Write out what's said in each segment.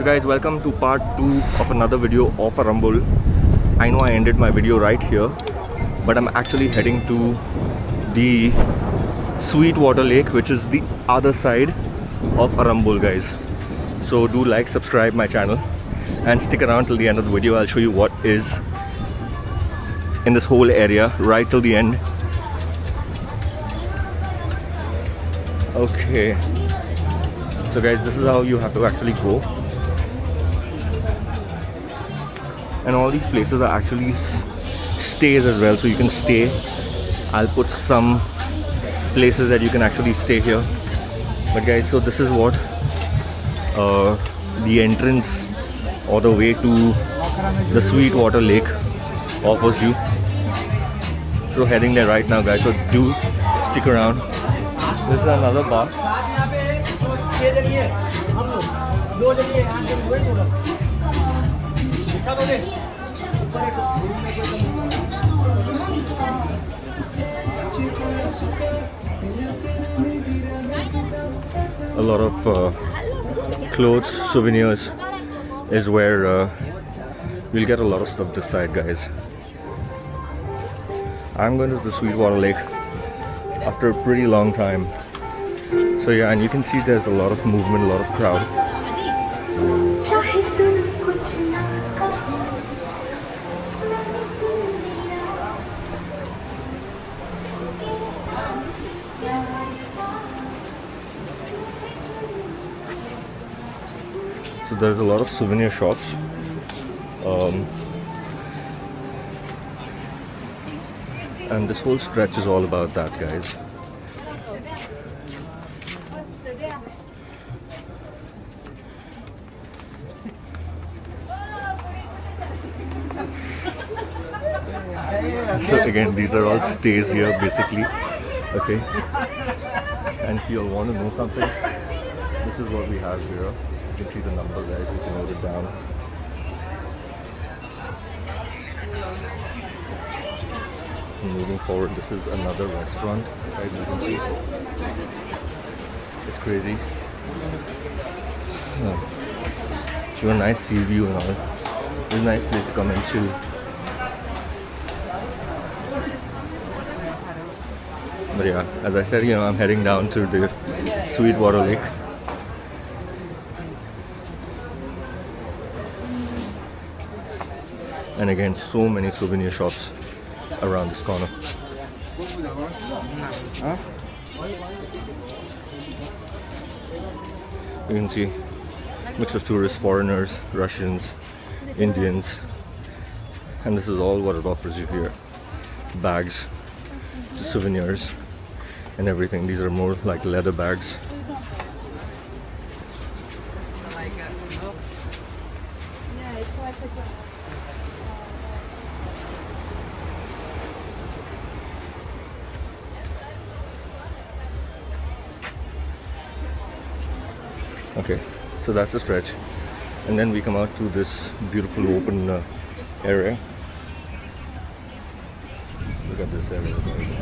So guys, welcome to part 2 of another video of Arambol. I know I ended my video right here, but I'm actually heading to the Sweet Water Lake, which is the other side of Arambol, guys. So do like, subscribe my channel and stick around till the end of the video. I'll show you what is in this whole area right till the end. Okay, so guys, this is how you have to actually go. And all these places are actually stays as well, so you can stay. I'll put some places that you can actually stay here. But guys, so this is what the entrance or the way to the Sweet Water Lake offers you. So heading there right now, guys, so do stick around. This is another bar. A lot of clothes, souvenirs is where you'll get a lot of stuff this side, guys. I'm going to the Sweetwater Lake after a pretty long time. So yeah, and you can see there's a lot of movement, a lot of crowd. So there's a lot of souvenir shops. And this whole stretch is all about that, guys. So again, these are all stays here basically. Okay, and if you all want to know something, this is what we have here. You can see the number, guys, you can note it down. And moving forward, this is another restaurant, guys, you can see. It's crazy. It's a nice sea view and all. It's a nice place to come and chill. But yeah, as I said, I'm heading down to the Sweet Water Lake. And again, so many souvenir shops around this corner. You can see mix of tourists, foreigners, Russians, Indians, and this is all what it offers you here. Bags, souvenirs and everything. These are more like leather bags. Okay, so that's the stretch, and then we come out to this beautiful open area. Look at this area, guys.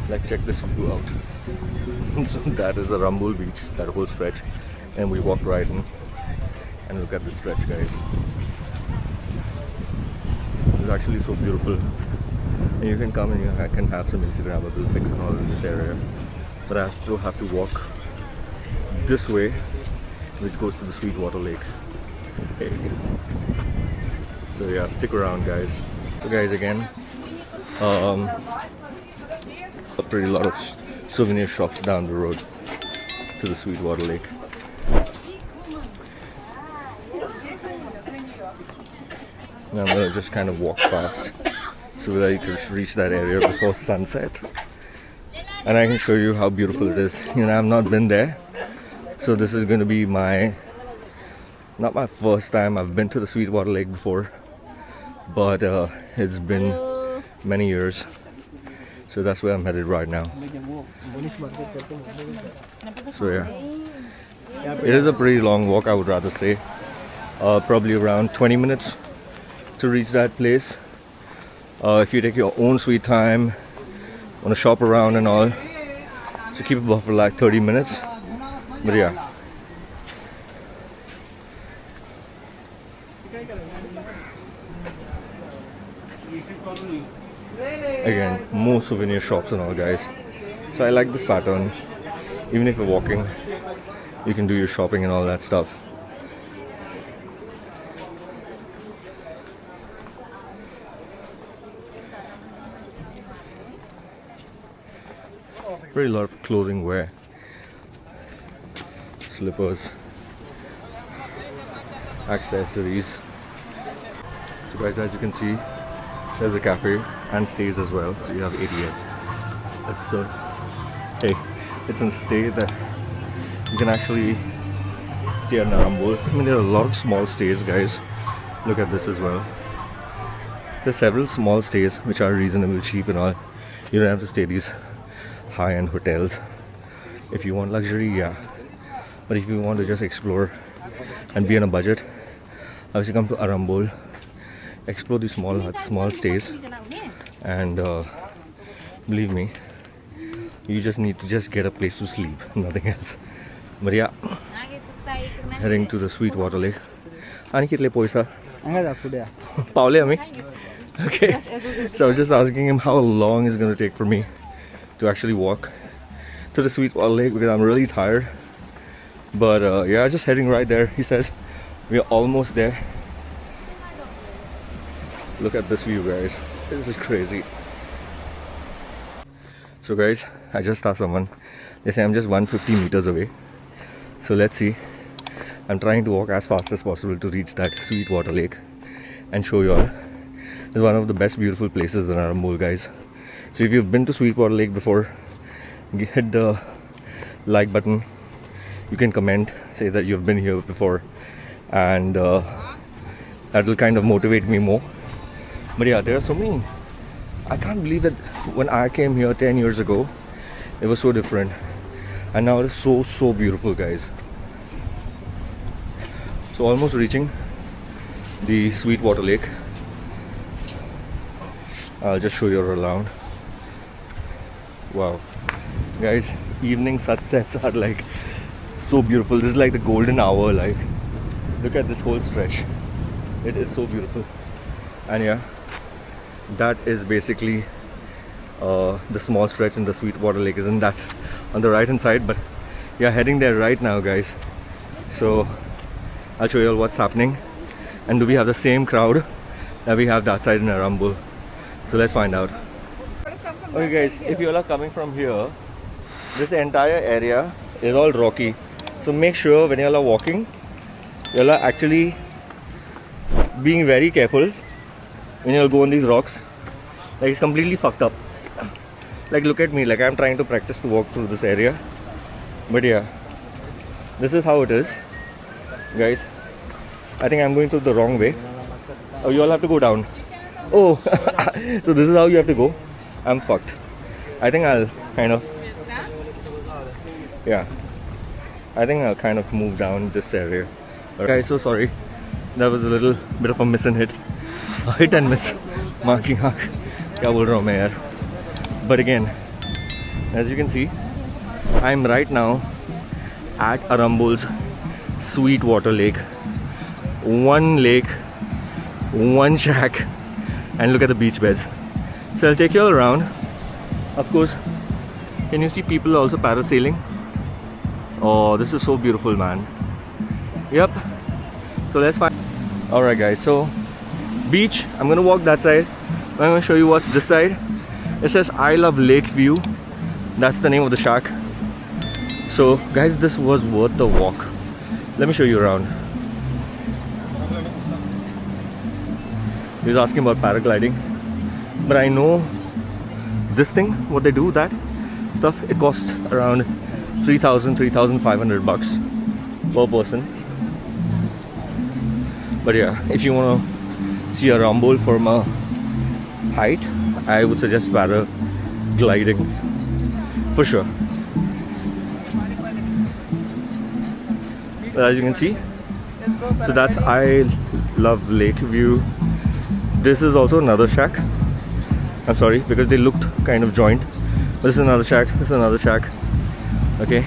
Like, check this view out. So that is Arambol Beach, that whole stretch, and we walk right in. And look at this stretch, guys. It's actually so beautiful. And you can come and I can have some Instagrammable pics and all in this area. But I still have to walk this way, which goes to the Sweet Water Lake. Okay. So yeah, stick around, guys. So guys, again, a pretty lot of souvenir shops down the road to the Sweet Water Lake. Now I'm gonna just kind of walk past so that you can reach that area before sunset, and I can show you how beautiful it is. I've not been there, so this is going to be not my first time. I've been to the Sweet Water Lake before, but it's been many years, so that's where I'm headed right now. So yeah, it is a pretty long walk, I would rather say. Probably around 20 minutes to reach that place. If you take your own sweet time, want to shop around and all. So keep it up for like 30 minutes. But yeah. Again, more souvenir shops and all, guys. So I like this pattern. Even if you're walking, you can do your shopping and all that stuff. Very lot of clothing wear, slippers, accessories. So guys, as you can see, there's a cafe and stays as well. So you have ADS. Hey, it's a stay that you can actually stay at Arambol. I mean, there are a lot of small stays, guys. Look at this as well. There's several small stays which are reasonably cheap and all. You don't have to stay these high-end hotels. If you want luxury, yeah. But if you want to just explore and be on a budget, obviously come to Arambol, explore these small huts, small stays, and believe me, you just need to just get a place to sleep, nothing else. But yeah, heading to the Sweet Water Lake. Ani kitle poisa? Paule ami? Okay. So I was just asking him how long it's going to take for me to actually walk to the Sweet Water Lake because I'm really tired. But yeah, just heading right there. He says we are almost there. Look at this view, guys. This is crazy. So guys, I just asked someone. They say I'm just 150 meters away. So let's see. I'm trying to walk as fast as possible to reach that Sweet Water Lake and show you all. It's one of the best beautiful places in Arambol, guys. So if you've been to Sweet Water Lake before, hit the like button. You can comment, say that you've been here before, and that will kind of motivate me more. But yeah, there are so many. I can't believe that when I came here 10 years ago, it was so different, and now it is so beautiful, guys. So almost reaching the Sweet Water Lake. I'll just show you around. Wow, guys, evening sunsets are like so beautiful. This is like the golden hour. Like, look at this whole stretch. It is so beautiful. And yeah, that is basically the small stretch in the Sweet Water Lake. Isn't that on the right hand side? But yeah, heading there right now, guys. So I'll show you all what's happening. And do we have the same crowd that we have that side in Arambol? So let's find out. Okay guys, if you all are coming from here, this entire area is all rocky. So make sure when you all are walking, you all are actually being very careful when you all go on these rocks. Like, it's completely fucked up. Like, look at me, like I'm trying to practice to walk through this area. But yeah, this is how it is, guys. I think I'm going through the wrong way. Oh, you all have to go down. Oh, so this is how you have to go. I'm fucked. I think I'll kind of, yeah, I think I'll kind of move down this area. Guys, so sorry. That was a little bit of a miss and hit. A hit and miss. Marking hack. Kya bol raha hu main yaar? But again, as you can see, I'm right now at Arambol's Sweet Water Lake. One lake, one shack, and look at the beach beds. So I'll take you all around. Of course, can you see people also parasailing? Oh, this is so beautiful, man. Yep. So let's find. Alright guys, so beach, I'm gonna walk that side. I'm gonna show you what's this side. It says I love lake view. That's the name of the shack. So guys, this was worth the walk. Let me show you around. He was asking about paragliding, but I know this thing, what they do, that stuff, it costs around 3,500 bucks per person. But yeah, if you want to see Arambol from a height, I would suggest paragliding for sure. But as you can see, so that's I love lake view. This is also another shack. I'm sorry, because they looked kind of joined. This is another shack. This is another shack. Okay.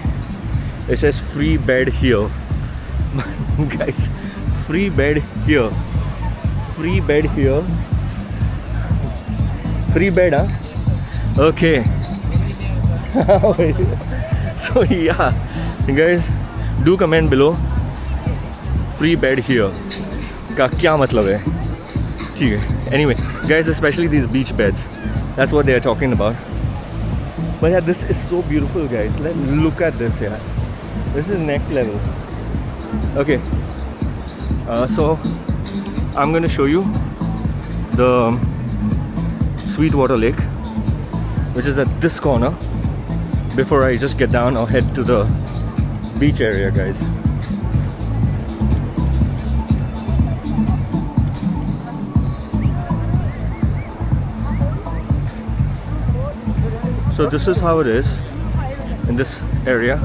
It says free bed here. Guys, free bed here. Free bed here. Free bed, huh? Okay. So yeah, guys, do comment below. Free bed here. का क्या मतलब है? ठीक है. Anyway, guys, especially these beach beds. That's what they are talking about. But yeah, this is so beautiful, guys. Look at this, yeah. This is next level. Okay. So I'm gonna show you the Sweet Water Lake, which is at this corner, before I just get down or head to the beach area, guys. So this is how it is in this area.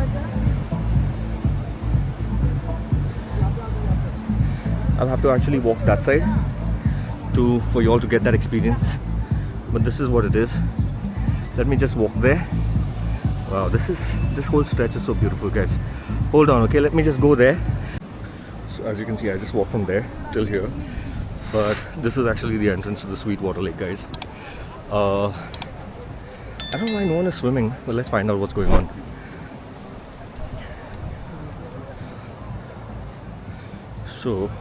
I'll have to actually walk that side for you all to get that experience. But this is what it is. Let me just walk there. Wow, this whole stretch is so beautiful, guys. Hold on, okay, let me just go there. So as you can see, I just walked from there till here. But this is actually the entrance to the Sweet Water Lake, guys. I don't know why no one is swimming, but let's find out what's going on. So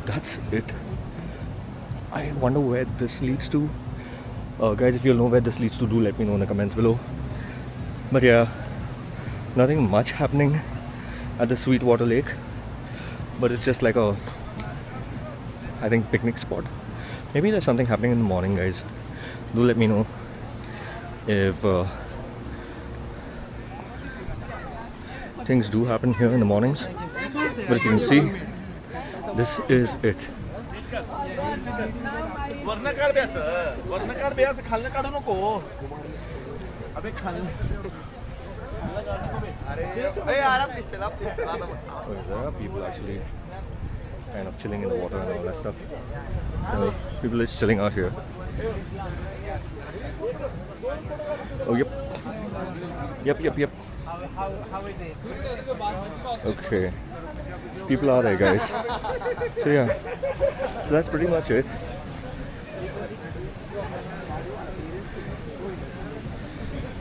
that's it. I wonder where this leads to. Guys, if you know where this leads to, do let me know in the comments below. But yeah, nothing much happening at the Sweet Water Lake, but it's just like a, I think, picnic spot. Maybe there's something happening in the morning, guys. Do let me know if things do happen here in the mornings. But as you can see, this is it. There are people actually kind of chilling in the water and all that stuff. So people is chilling out here. Oh yep. Yep. Okay. People are there, guys. So yeah. So that's pretty much it.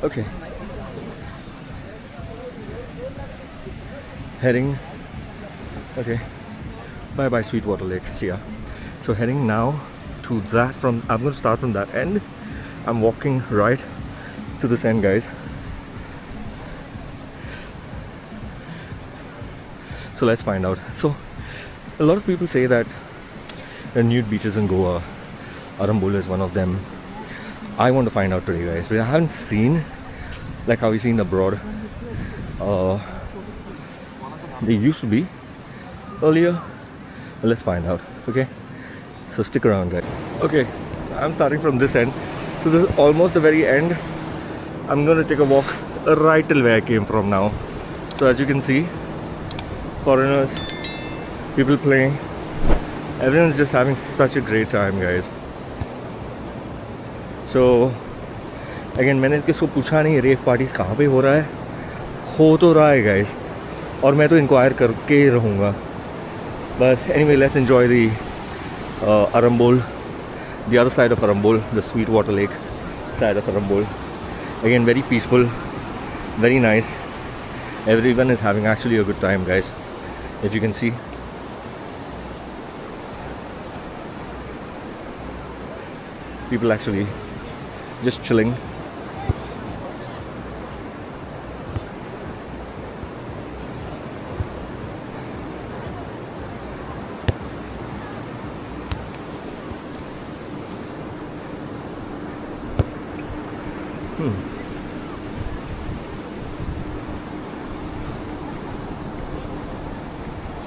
Okay. Heading. Okay. Bye bye Sweet Water Lake. See ya. So heading now to that I'm going to start from that end. I'm walking right to this end, guys. So let's find out. So a lot of people say that there are nude beaches in Goa. Arambol is one of them. I want to find out today, guys, but I haven't seen like how we've seen abroad. They used to be earlier, but let's find out. Okay, so stick around, guys. Okay, so I'm starting from this end. So this is almost the very end. I'm gonna take a walk right till where I came from now. So as you can see, foreigners, people playing, everyone's just having such a great time, guys. So again, मैंने किसको पूछा नहीं रेव parties कहाँ पे हो रहा है, हो तो रहा है, guys, और मैं तो इंक्वायर करके ही रहूँगा. But anyway, let's enjoy the Arambol, the other side of Arambol, the Sweet Water Lake side of Arambol. Again, very peaceful, very nice. Everyone is having actually a good time, guys. If you can see, people actually just chilling.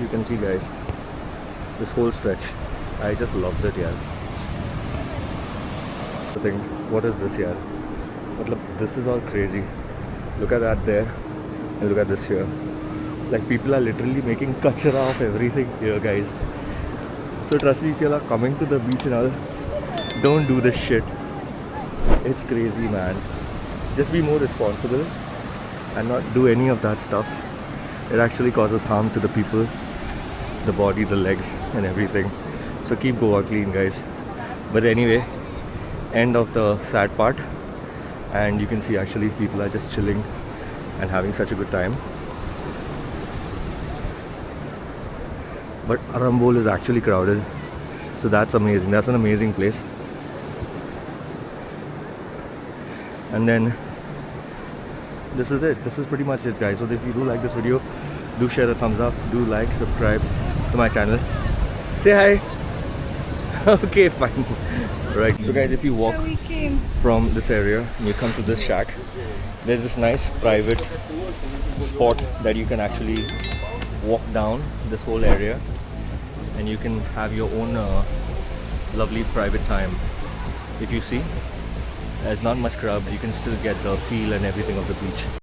You can see, guys, this whole stretch, I just loves it, yeah. The thing, what is this here? This is all crazy. Look at that there, and look at this here. Like, people are literally making kachara of everything here, guys. So trust me, if you are coming to the beach and all, don't do this shit. It's crazy, man. just be more responsible and not do any of that stuff. It actually causes harm to the people, the body, the legs and everything. So keep Goa clean, guys. But anyway, end of the sad part, and you can see actually people are just chilling and having such a good time. But Arambol is actually crowded, so that's amazing. That's an amazing place. And then this is it. This is pretty much it, guys. So if you do like this video, do share a thumbs up, do like, subscribe to my channel, say hi. Okay, fine. Right, so guys, if you walk from this area and you come to this shack, there's this nice private spot that you can actually walk down this whole area and you can have your own lovely private time. If you see, there's not much crowd, you can still get the feel and everything of the beach.